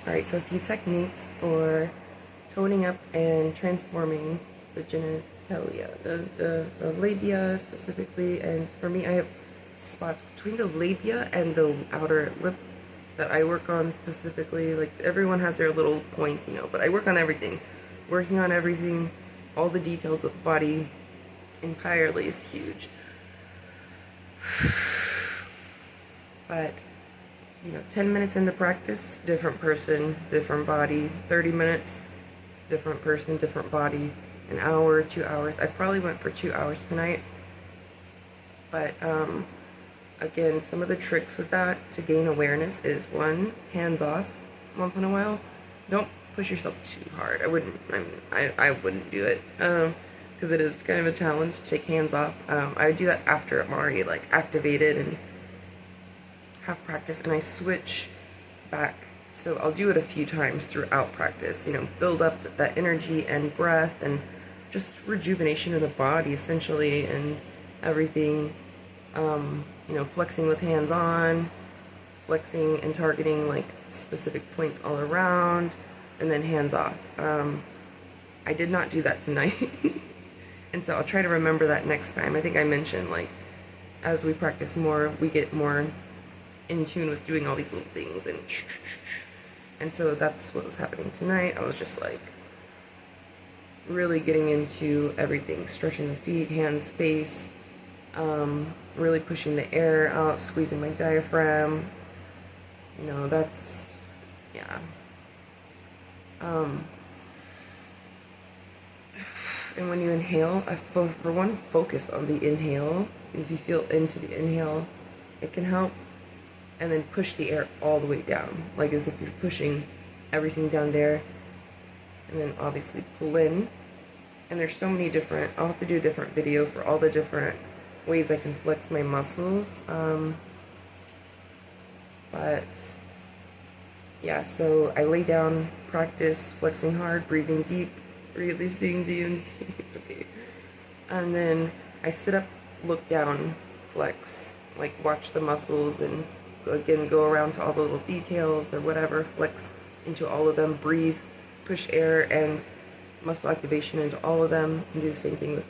Alright, so a few techniques for toning up and transforming the genitalia, the labia specifically, and for me I have spots between the labia and the outer lip that I work on specifically. Like, everyone has their little points, you know, but I work on everything. Working on everything, all the details of the body entirely is huge. But, you know, 10 minutes into practice, different person, different body. 30 minutes, different person, different body. An hour, 2 hours. I probably went for 2 hours tonight. But, again, some of the tricks with that to gain awareness is, one, hands off once in a while. Don't push yourself too hard. I wouldn't do it, because it is kind of a challenge to take hands off. I would do that after I'm already like activated and have practice, and I switch back. So I'll do it a few times throughout practice, you know, build up that energy and breath and just rejuvenation of the body essentially, and everything. You know, flexing with hands on, flexing and targeting like specific points all around, and then hands off. I did not do that tonight. And so I'll try to remember that next time. I think I mentioned, like, as we practice more, we get more in tune with doing all these little things, and so that's what was happening tonight. I was just like really getting into everything, stretching the feet, hands, face, really pushing the air out, squeezing my diaphragm. You know, that's, yeah. And when you inhale, for one, focus on the inhale. If you feel into the inhale, it can help. And then push the air all the way down, like as if you're pushing everything down there. And then obviously pull in. And there's so many different, I'll have to do a different video for all the different ways I can flex my muscles. But yeah, so I lay down, practice flexing hard, breathing deep, releasing deep. Okay. And then I sit up, look down, flex, like watch the muscles, and again go around to all the little details or whatever, flex into all of them, breathe, push air and muscle activation into all of them, and do the same thing with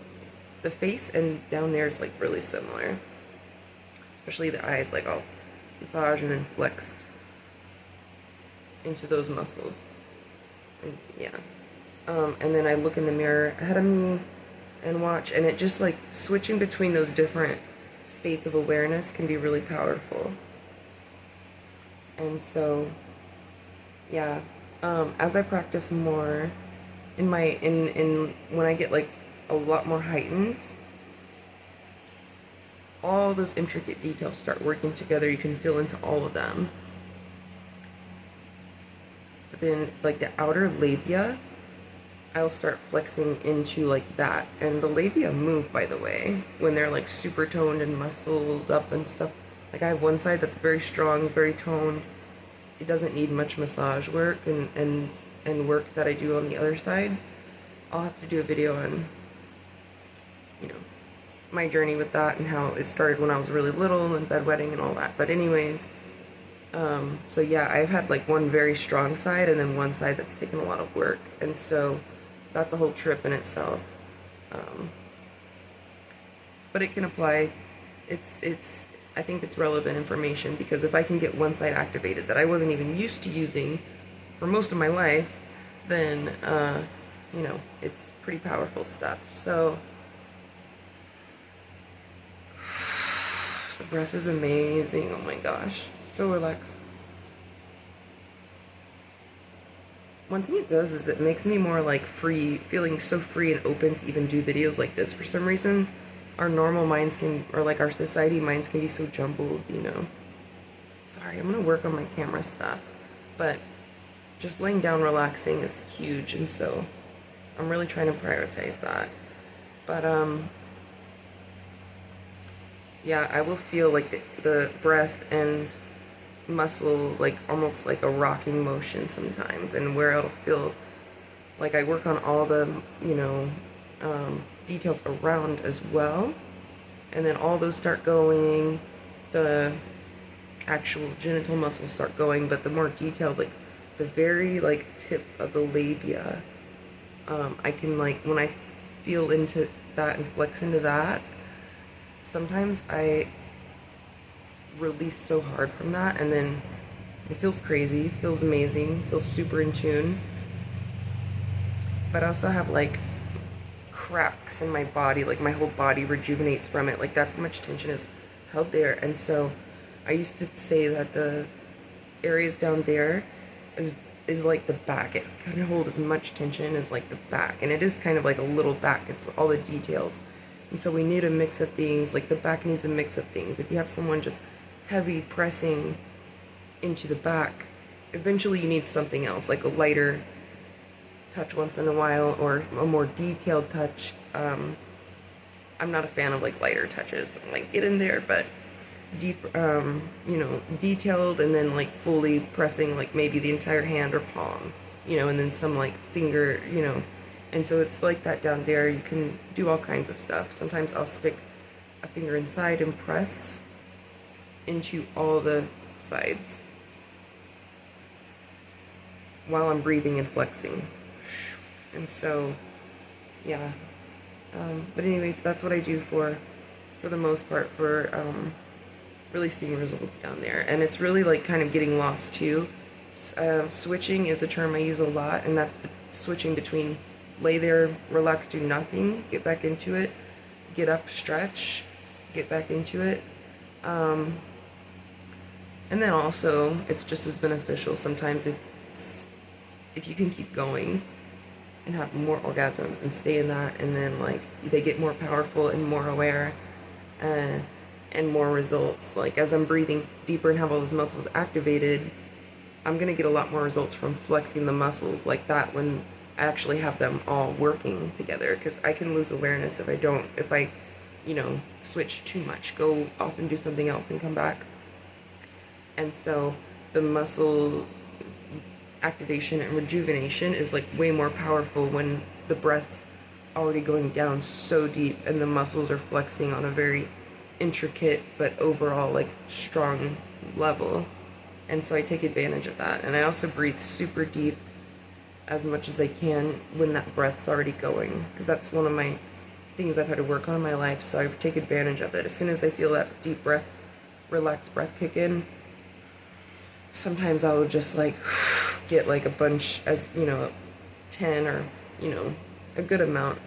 the face. And down there is like really similar, especially the eyes. Like, I'll massage and then flex into those muscles, and yeah. And then I look in the mirror ahead of me and watch, and it just like switching between those different states of awareness can be really powerful. And so yeah, as I practice more in when I get like a lot more heightened, all those intricate details start working together. You can feel into all of them. But then like the outer labia, I'll start flexing into like that. And the labia move, by the way, when they're like super toned and muscled up and stuff. Like, I have one side that's very strong, very toned. It doesn't need much massage work and work that I do on the other side. I'll have to do a video on, you know, my journey with that and how it started when I was really little and bedwetting and all that. But anyways, so yeah, I've had like one very strong side and then one side that's taken a lot of work. And so that's a whole trip in itself. But it can apply. I think it's relevant information, because if I can get one side activated that I wasn't even used to using for most of my life, then, you know, it's pretty powerful stuff. So the breath is amazing. Oh my gosh, so relaxed. One thing it does is it makes me more like free, feeling so free and open to even do videos like this. For some reason, our normal minds can, or like our society minds can be so jumbled, you know. Sorry, I'm gonna work on my camera stuff, but just laying down relaxing is huge, and so I'm really trying to prioritize that. But yeah, I will feel like the breath and muscle like almost like a rocking motion sometimes, and where it'll feel like I work on all the, you know, details around as well, and then all those start going, the actual genital muscles start going, but the more detailed like the very like tip of the labia. I can like, when I feel into that and flex into that, sometimes I release so hard from that, and then it feels crazy, feels amazing, feels super in tune. But I also have like cracks in my body, like my whole body rejuvenates from it. Like that's how much tension is held there. And so I used to say that the areas down there is like the back. It kind of holds as much tension as like the back, and it is kind of like a little back. It's all the details. And so we need a mix of things. Like the back needs a mix of things. If you have someone just heavy pressing into the back, eventually you need something else, like a lighter touch once in a while, or a more detailed touch. I'm not a fan of like lighter touches. I'm like, get in there, but deep, you know, detailed, and then like fully pressing like maybe the entire hand or palm, you know, and then some like finger, you know. And so it's like that down there. You can do all kinds of stuff. Sometimes I'll stick a finger inside and press into all the sides while I'm breathing and flexing. And so, yeah. But anyways, that's what I do for the most part, for really seeing results down there. And it's really like kind of getting lost too. Switching is a term I use a lot, and that's switching between lay there, relax, do nothing, get back into it, get up, stretch, get back into it. And then also, it's just as beneficial sometimes if you can keep going and have more orgasms and stay in that, and then like they get more powerful and more aware, and more results. Like as I'm breathing deeper and have all those muscles activated, I'm gonna get a lot more results from flexing the muscles like that when I actually have them all working together, because I can lose awareness if I you know, switch too much, go off and do something else and come back. And so the muscle activation and rejuvenation is like way more powerful when the breath's already going down so deep and the muscles are flexing on a very intricate but overall like strong level. And so I take advantage of that. And I also breathe super deep as much as I can when that breath's already going, because that's one of my things I've had to work on in my life. So I take advantage of it. As soon as I feel that deep breath, relaxed breath kick in, sometimes I will just like get like a bunch, as you know, 10 or, you know, a good amount,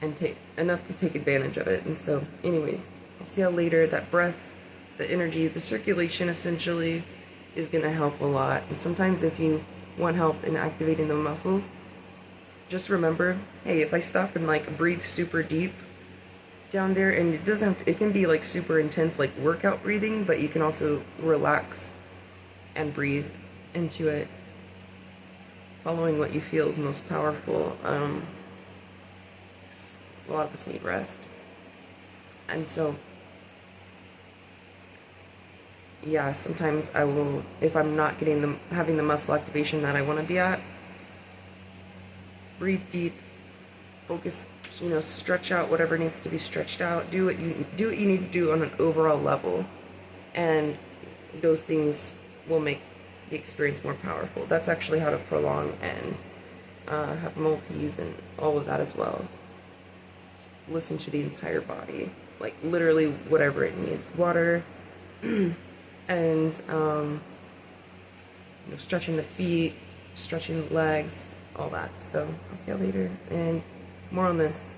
and take enough to take advantage of it. And so anyways, I'll see how later that breath, the energy, the circulation essentially is going to help a lot. And sometimes if you want help in activating the muscles, just remember, hey, if I stop and like breathe super deep down there, and it doesn't have to, it can be like super intense like workout breathing, but you can also relax and breathe into it, following what you feel is most powerful. A lot of us need rest. And so yeah, sometimes I will, if I'm not having the muscle activation that I want to be at, breathe deep, focus, you know, stretch out whatever needs to be stretched out, do what you need to do on an overall level, and those things will make the experience more powerful. That's actually how to prolong and have multis and all of that as well. Listen to the entire body, like literally whatever it needs, water, and you know, stretching the feet, stretching the legs, all that. So I'll see you later, and more on this.